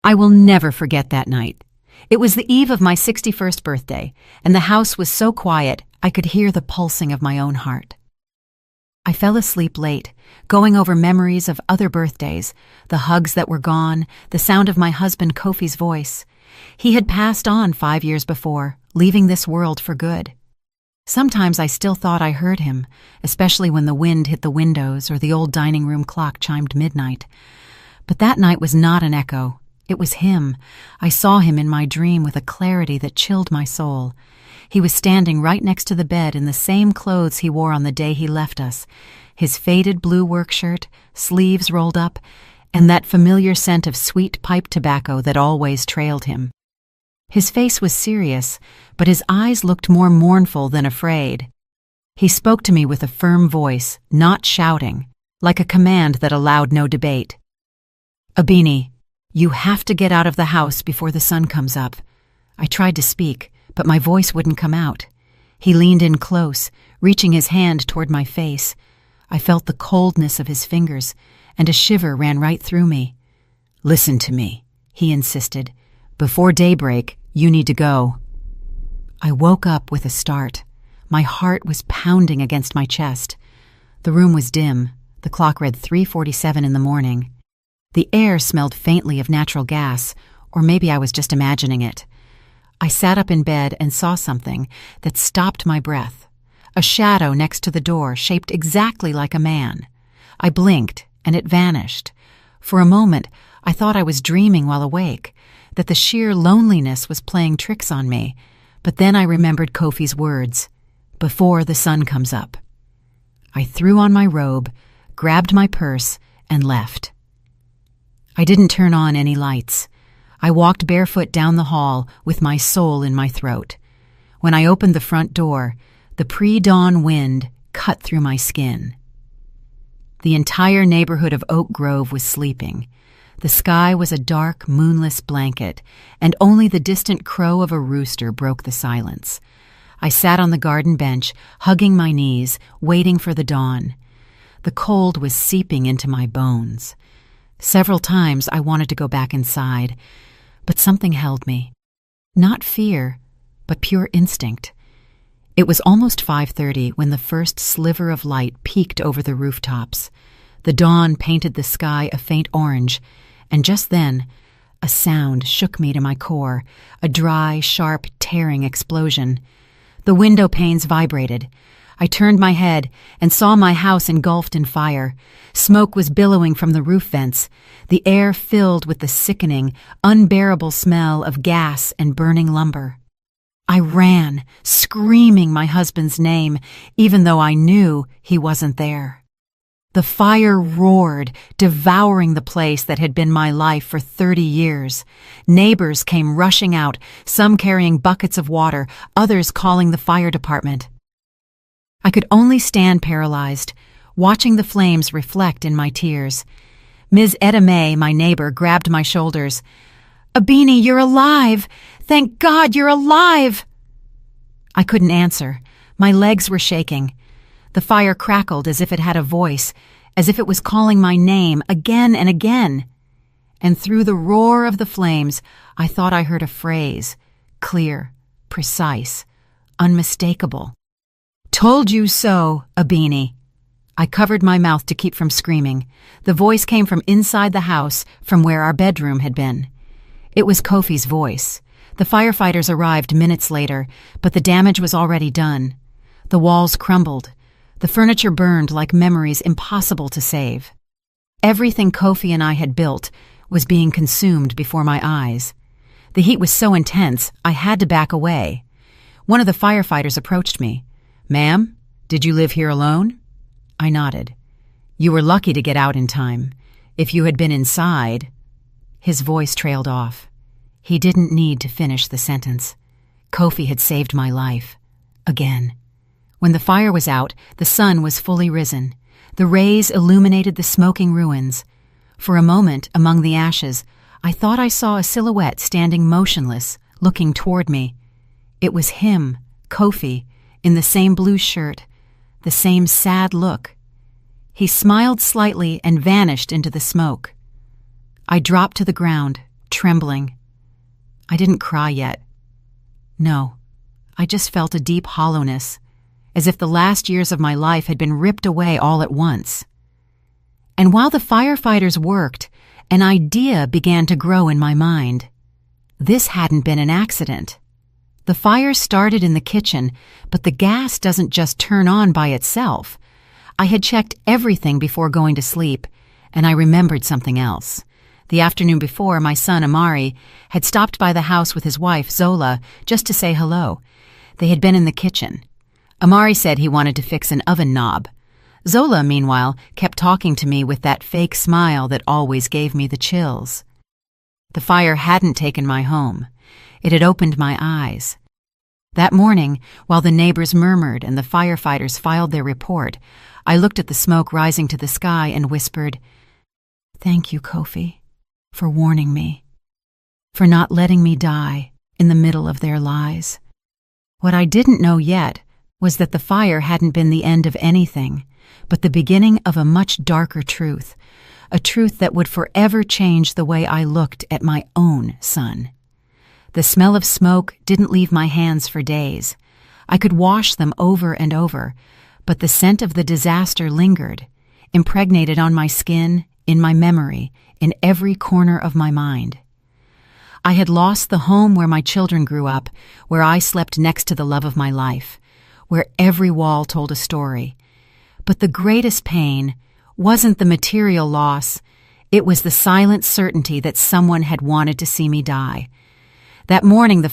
I will never forget that night. It was the eve of my 61st birthday, and the house was so quiet I could hear the pulsing of my own heart. I fell asleep late, going over memories of other birthdays, the hugs that were gone, the sound of my husband Kofi's voice. He had passed on 5 years before, leaving this world for good. Sometimes I still thought I heard him, especially when the wind hit the windows or the old dining room clock chimed midnight. But that night was not an echo. It was him. I saw him in my dream with a clarity that chilled my soul. He was standing right next to the bed in the same clothes he wore on the day he left us, his faded blue work shirt, sleeves rolled up, and that familiar scent of sweet pipe tobacco that always trailed him. His face was serious, but his eyes looked more mournful than afraid. He spoke to me with a firm voice, not shouting, like a command that allowed no debate. "Abini, you have to get out of the house before the sun comes up." I tried to speak, but my voice wouldn't come out. He leaned in close, reaching his hand toward my face. I felt the coldness of his fingers, and a shiver ran right through me. "Listen to me," he insisted. "Before daybreak, you need to go." I woke up with a start. My heart was pounding against my chest. The room was dim. The clock read 3:47 in the morning. The air smelled faintly of natural gas, or maybe I was just imagining it. I sat up in bed and saw something that stopped my breath. A shadow next to the door shaped exactly like a man. I blinked, and it vanished. For a moment, I thought I was dreaming while awake, that the sheer loneliness was playing tricks on me. But then I remembered Kofi's words, "Before the sun comes up." I threw on my robe, grabbed my purse, and left. I didn't turn on any lights. I walked barefoot down the hall with my soul in my throat. When I opened the front door, the pre-dawn wind cut through my skin. The entire neighborhood of Oak Grove was sleeping. The sky was a dark, moonless blanket, and only the distant crow of a rooster broke the silence. I sat on the garden bench, hugging my knees, waiting for the dawn. The cold was seeping into my bones. Several times I wanted to go back inside, but something held me. Not fear, but pure instinct. It was almost 5:30 when the first sliver of light peeked over the rooftops. The dawn painted the sky a faint orange, and just then, a sound shook me to my core, a dry, sharp, tearing explosion. The window panes vibrated. I turned my head and saw my house engulfed in fire. Smoke was billowing from the roof vents, the air filled with the sickening, unbearable smell of gas and burning lumber. I ran, screaming my husband's name, even though I knew he wasn't there. The fire roared, devouring the place that had been my life for 30 years. Neighbors came rushing out, some carrying buckets of water, others calling the fire department. I could only stand paralyzed, watching the flames reflect in my tears. Ms. Etta May, my neighbor, grabbed my shoulders. "Abini, you're alive! Thank God you're alive!" I couldn't answer. My legs were shaking. The fire crackled as if it had a voice, as if it was calling my name again and again. And through the roar of the flames, I thought I heard a phrase, clear, precise, unmistakable. "Told you so, Abini." I covered my mouth to keep from screaming. The voice came from inside the house, from where our bedroom had been. It was Kofi's voice. The firefighters arrived minutes later, but the damage was already done. The walls crumbled. The furniture burned like memories impossible to save. Everything Kofi and I had built was being consumed before my eyes. The heat was so intense, I had to back away. One of the firefighters approached me. "Ma'am, did you live here alone?" I nodded. "You were lucky to get out in time. If you had been inside—" His voice trailed off. He didn't need to finish the sentence. Kofi had saved my life. Again. When the fire was out, the sun was fully risen. The rays illuminated the smoking ruins. For a moment, among the ashes, I thought I saw a silhouette standing motionless, looking toward me. It was him, Kofi, in the same blue shirt, the same sad look. He smiled slightly and vanished into the smoke. I dropped to the ground, trembling. I didn't cry yet. No, I just felt a deep hollowness, as if the last years of my life had been ripped away all at once. And while the firefighters worked, an idea began to grow in my mind. This hadn't been an accident. The fire started in the kitchen, but the gas doesn't just turn on by itself. I had checked everything before going to sleep, and I remembered something else. The afternoon before, my son, Amari, had stopped by the house with his wife, Zola, just to say hello. They had been in the kitchen. Amari said he wanted to fix an oven knob. Zola, meanwhile, kept talking to me with that fake smile that always gave me the chills. The fire hadn't taken my home. It had opened my eyes. That morning, while the neighbors murmured and the firefighters filed their report, I looked at the smoke rising to the sky and whispered, "Thank you, Kofi, for warning me, for not letting me die in the middle of their lies." What I didn't know yet was that the fire hadn't been the end of anything, but the beginning of a much darker truth, a truth that would forever change the way I looked at my own son. The smell of smoke didn't leave my hands for days. I could wash them over and over, but the scent of the disaster lingered, impregnated on my skin, in my memory, in every corner of my mind. I had lost the home where my children grew up, where I slept next to the love of my life, where every wall told a story. But the greatest pain wasn't the material loss, it was the silent certainty that someone had wanted to see me die. That morning the